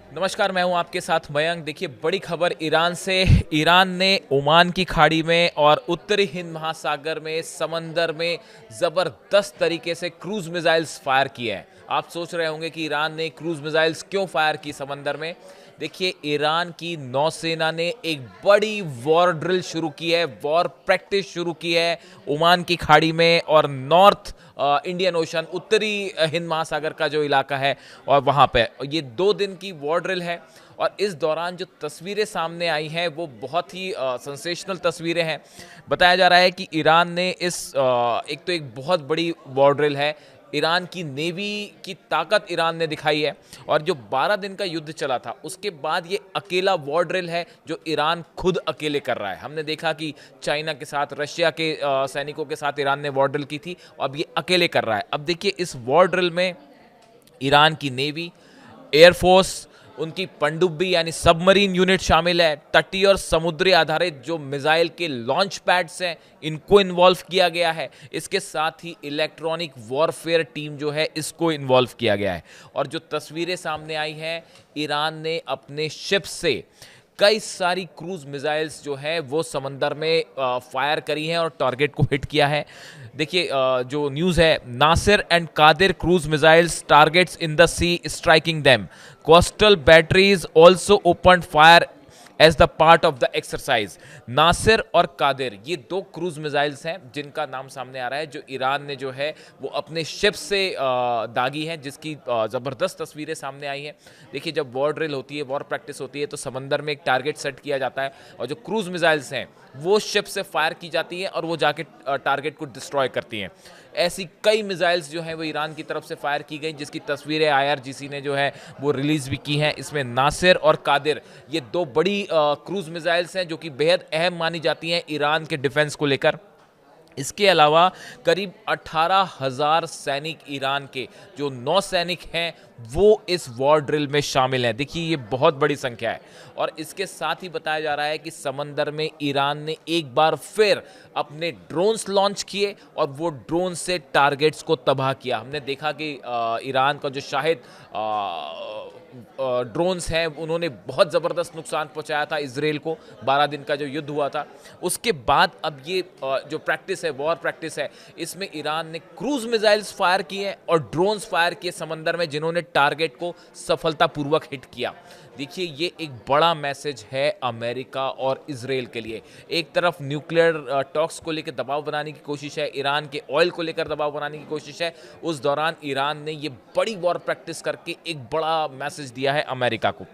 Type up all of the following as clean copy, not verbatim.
नमस्कार, मैं हूं आपके साथ मयंक। देखिए, बड़ी खबर ईरान से। ईरान ने ओमान की खाड़ी में और उत्तरी हिंद महासागर में समंदर में ज़बरदस्त तरीके से क्रूज मिसाइल्स फायर किए हैं। आप सोच रहे होंगे कि ईरान ने क्रूज मिसाइल्स क्यों फायर की समंदर में। देखिए, ईरान की नौसेना ने एक बड़ी वॉर ड्रिल शुरू की है, वॉर प्रैक्टिस शुरू की है ओमान की खाड़ी में और नॉर्थ इंडियन ओशन, उत्तरी हिंद महासागर का जो इलाका है, और वहाँ पे ये 2 दिन की वॉर ड्रिल है। और इस दौरान जो तस्वीरें सामने आई हैं वो बहुत ही सेंसेशनल तस्वीरें हैं। बताया जा रहा है कि ईरान ने एक तो एक बहुत बड़ी वॉर ड्रिल है। ईरान की नेवी की ताकत ईरान ने दिखाई है। और जो 12 दिन का युद्ध चला था उसके बाद ये अकेला वॉर ड्रिल है जो ईरान खुद अकेले कर रहा है। हमने देखा कि चाइना के साथ, रशिया के सैनिकों के साथ ईरान ने वॉर ड्रिल की थी, अब ये अकेले कर रहा है। अब देखिए, इस वॉर ड्रिल में ईरान की नेवी, एयरफोर्स, उनकी पनडुब्बी यानी सबमरीन यूनिट शामिल है, तटीय और समुद्री आधारित जो मिसाइल के लॉन्च पैड्स हैं इनको इन्वॉल्व किया गया है। इसके साथ ही इलेक्ट्रॉनिक वॉरफेयर टीम जो है इसको इन्वॉल्व किया गया है। और जो तस्वीरें सामने आई हैं, ईरान ने अपने शिप से कई सारी क्रूज मिसाइल्स जो है वो समंदर में फायर करी हैं और टारगेट को हिट किया है। देखिए, जो न्यूज़ है, Nasir and Qadir cruise missiles targets in the sea striking them, coastal batteries also open fire as the part of the exercise. Nasir और कादिर ये 2 क्रूज मिसाइल्स हैं जिनका नाम सामने आ रहा है, जो ईरान ने जो है वो अपने शिप से दागी है, जिसकी ज़बरदस्त तस्वीरें सामने आई हैं। देखिए, जब वॉर ड्रिल होती है, वॉर प्रैक्टिस होती है, तो समंदर में एक टारगेट सेट किया जाता है और जो क्रूज मिसाइल्स हैं वो शिप से फायर की जाती हैं और वो जाके टारगेट को डिस्ट्रॉय करती हैं। ऐसी कई मिसाइल्स जो हैं वो ईरान की तरफ से फायर की गई, जिसकी तस्वीरें आईआरजीसी ने जो है वो रिलीज भी की हैं। इसमें नासिर और कादिर ये 2 बड़ी क्रूज मिसाइल्स हैं जो कि बेहद अहम मानी जाती हैं ईरान के डिफेंस को लेकर। इसके अलावा करीब 18,000 सैनिक ईरान के, जो नौसैनिक हैं, वो इस वॉर ड्रिल में शामिल हैं। देखिए, ये बहुत बड़ी संख्या है। और इसके साथ ही बताया जा रहा है कि समंदर में ईरान ने एक बार फिर अपने ड्रोन्स लॉन्च किए और वो ड्रोन से टारगेट्स को तबाह किया। हमने देखा कि ईरान का जो शाहिद ड्रोन्स हैं उन्होंने बहुत ज़बरदस्त नुकसान पहुंचाया था इजराइल को। 12 दिन का जो युद्ध हुआ था उसके बाद अब ये जो प्रैक्टिस है, वॉर प्रैक्टिस है, इसमें ईरान ने क्रूज मिसाइल्स फायर किए और ड्रोन्स फायर किए समंदर में, जिन्होंने टारगेट को सफलतापूर्वक हिट किया। देखिए, ये एक बड़ा मैसेज है अमेरिका और इजराइल के लिए। एक तरफ न्यूक्लियर टॉक्स को लेकर दबाव बनाने की कोशिश है, ईरान के ऑयल को लेकर दबाव बनाने की कोशिश है, उस दौरान ईरान ने ये बड़ी वॉर प्रैक्टिस करके एक बड़ा मैसेज दिया है अमेरिका को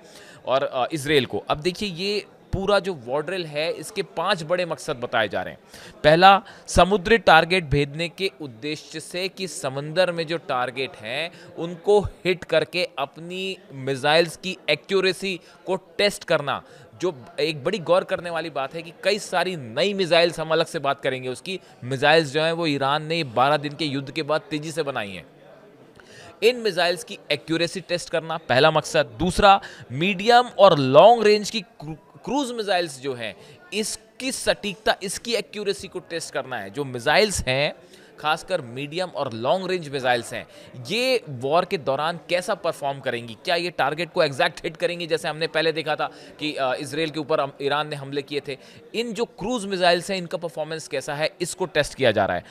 और इजराइल को। अब देखिए, ये पूरा जो वॉर ड्रिल है इसके 5 बड़े मकसद बताए जा रहे हैं। पहला, समुद्री टारगेट भेदने के उद्देश्य से कि समंदर में जो टारगेट हैं उनको हिट करके अपनी मिसाइल्स की एक्यूरेसी को टेस्ट करना। जो एक बड़ी गौर करने वाली बात है कि कई सारी नई मिसाइल्स, हम अलग से बात करेंगे उसकी, मिसाइल्स जो हैं वो ईरान ने 12 दिन के युद्ध के बाद तेजी से बनाई हैं। इन मिसाइल्स की एक्यूरेसी टेस्ट करना पहला मकसद। दूसरा, मीडियम और लॉन्ग रेंज की क्रूज मिसाइल्स जो हैं इसकी सटीकता, इसकी एक्यूरेसी को टेस्ट करना है। जो मिसाइल्स हैं, खासकर मीडियम और लॉन्ग रेंज मिसाइल्स हैं, ये वॉर के दौरान कैसा परफॉर्म करेंगी, क्या ये टारगेट को एग्जैक्ट हिट करेंगी, जैसे हमने पहले देखा था कि इसराइल के ऊपर ईरान ने हमले किए थे। इन जो क्रूज मिसाइल्स हैं इनका परफॉर्मेंस कैसा है, इसको टेस्ट किया जा रहा है।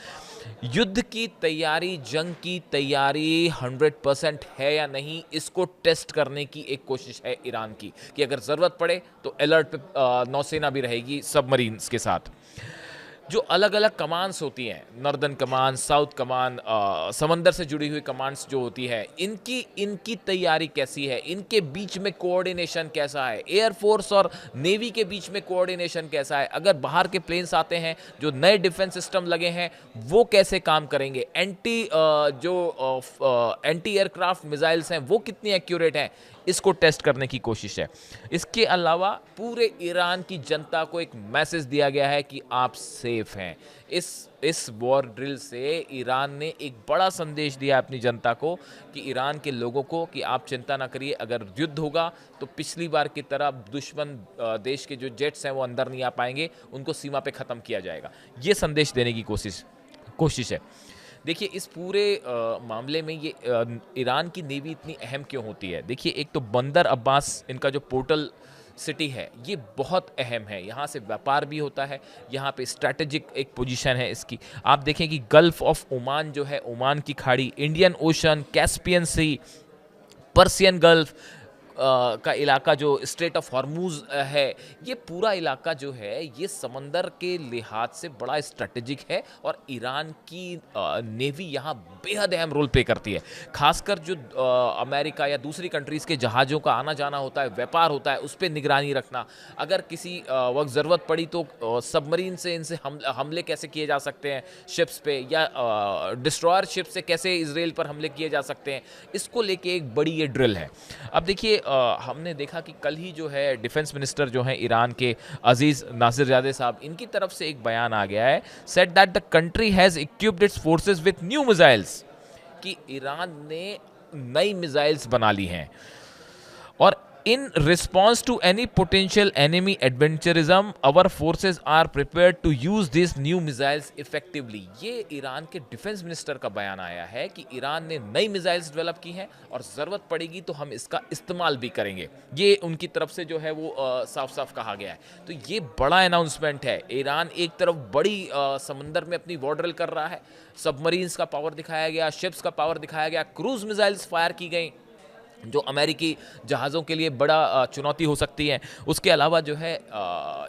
युद्ध की तैयारी, जंग की तैयारी 100% है या नहीं, इसको टेस्ट करने की एक कोशिश है ईरान की, कि अगर ज़रूरत पड़े तो अलर्ट पे नौसेना भी रहेगी सबमरीन्स के साथ। जो अलग अलग कमांड्स होती हैं, नॉर्दर्न कमांड, साउथ कमांड, समंदर से जुड़ी हुई कमांड्स जो होती है, इनकी इनकी तैयारी कैसी है, इनके बीच में कोऑर्डिनेशन कैसा है, एयरफोर्स और नेवी के बीच में कोऑर्डिनेशन कैसा है, अगर बाहर के प्लेन्स आते हैं, जो नए डिफेंस सिस्टम लगे हैं वो कैसे काम करेंगे, एंटी एयरक्राफ्ट मिसाइल्स हैं वो कितनी एक्यूरेट हैं, इसको टेस्ट करने की कोशिश है। इसके अलावा पूरे ईरान की जनता को एक मैसेज दिया गया है कि आप सेफ हैं। इस वॉर ड्रिल से ईरान ने एक बड़ा संदेश दिया अपनी जनता को, कि ईरान के लोगों को, कि आप चिंता ना करिए, अगर युद्ध होगा तो पिछली बार की तरह दुश्मन देश के जो जेट्स हैं वो अंदर नहीं आ पाएंगे, उनको सीमा पे ख़त्म किया जाएगा। ये संदेश देने की कोशिश है। देखिए इस पूरे मामले में ये ईरान की नेवी इतनी अहम क्यों होती है? देखिए एक तो बंदर अब्बास इनका जो पोर्टल सिटी है ये बहुत अहम है, यहाँ से व्यापार भी होता है, यहाँ पे स्ट्रैटेजिक एक पोजीशन है इसकी। आप देखें कि गल्फ ऑफ ओमान जो है, ओमान की खाड़ी, इंडियन ओशन, कैस्पियन सी, पर्सियन गल्फ का इलाका जो स्ट्रेट ऑफ हॉर्मूज है, ये पूरा इलाका जो है ये समंदर के लिहाज से बड़ा स्ट्रेटेजिक है और ईरान की नेवी यहाँ बेहद अहम रोल प्ले करती है। खासकर जो अमेरिका या दूसरी कंट्रीज़ के जहाज़ों का आना जाना होता है, व्यापार होता है, उस पर निगरानी रखना, अगर किसी वक्त ज़रूरत पड़ी तो सबमरीन से इनसे हमले कैसे किए जा सकते हैं शिप्स पे, या डिस्ट्रॉयर शिप से कैसे इसराइल पर हमले किए जा सकते हैं, इसको लेके एक बड़ी ये ड्रिल है। अब देखिए हमने देखा कि कल ही जो है डिफेंस मिनिस्टर जो हैं ईरान के अजीज़ नासिरजादे साहब, इनकी तरफ से एक बयान आ गया है, said that the country has equipped it's forces with new missiles, कि ईरान ने नई मिसाइल्स बना ली हैं और in response to any potential enemy adventurism our forces are prepared to use these new missiles effectively। ये ईरान के defence minister का बयान आया है कि ईरान ने नई मिसाइल्स डेवलप की हैं और ज़रूरत पड़ेगी तो हम इसका इस्तेमाल भी करेंगे, ये उनकी तरफ से जो है वो साफ साफ कहा गया है। तो ये बड़ा अनाउंसमेंट है। ईरान एक तरफ बड़ी समंदर में अपनी वॉर ड्रिल कर रहा है, सबमरीन्स का पावर दिखाया गया, शिप्स का पावर दिखाया गया, क्रूज मिसाइल्स फायर की गई जो अमेरिकी जहाज़ों के लिए बड़ा चुनौती हो सकती है। उसके अलावा जो है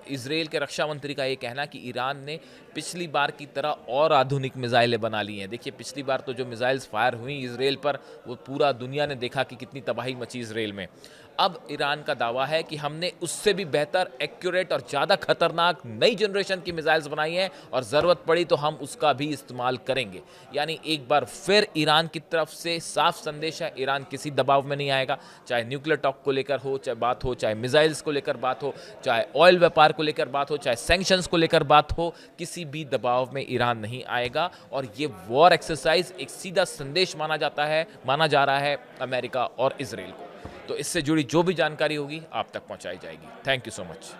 इजराइल के रक्षा मंत्री का ये कहना कि ईरान ने पिछली बार की तरह और आधुनिक मिसाइलें बना ली हैं। देखिए पिछली बार तो जो मिसाइल्स फायर हुई इजराइल पर, वो पूरा दुनिया ने देखा कि कितनी तबाही मची इजराइल में। अब ईरान का दावा है कि हमने उससे भी बेहतर, एक्यूरेट और ज़्यादा खतरनाक नई जनरेशन की मिसाइल्स बनाई हैं और ज़रूरत पड़ी तो हम उसका भी इस्तेमाल करेंगे। यानी एक बार फिर ईरान की तरफ से साफ संदेश है, ईरान किसी दबाव में नहीं आएगा, चाहे न्यूक्लियर टॉक को लेकर हो, चाहे बात हो, चाहे मिसाइल्स को लेकर बात हो, चाहे ऑयल व्यापार को लेकर बात हो, चाहे सैंक्शंस को लेकर बात हो, किसी भी दबाव में ईरान नहीं आएगा। और ये वॉर एक्सरसाइज एक सीधा संदेश माना जा रहा है अमेरिका और इजराइल को। तो इससे जुड़ी जो भी जानकारी होगी आप तक पहुंचाई जाएगी। Thank you so much.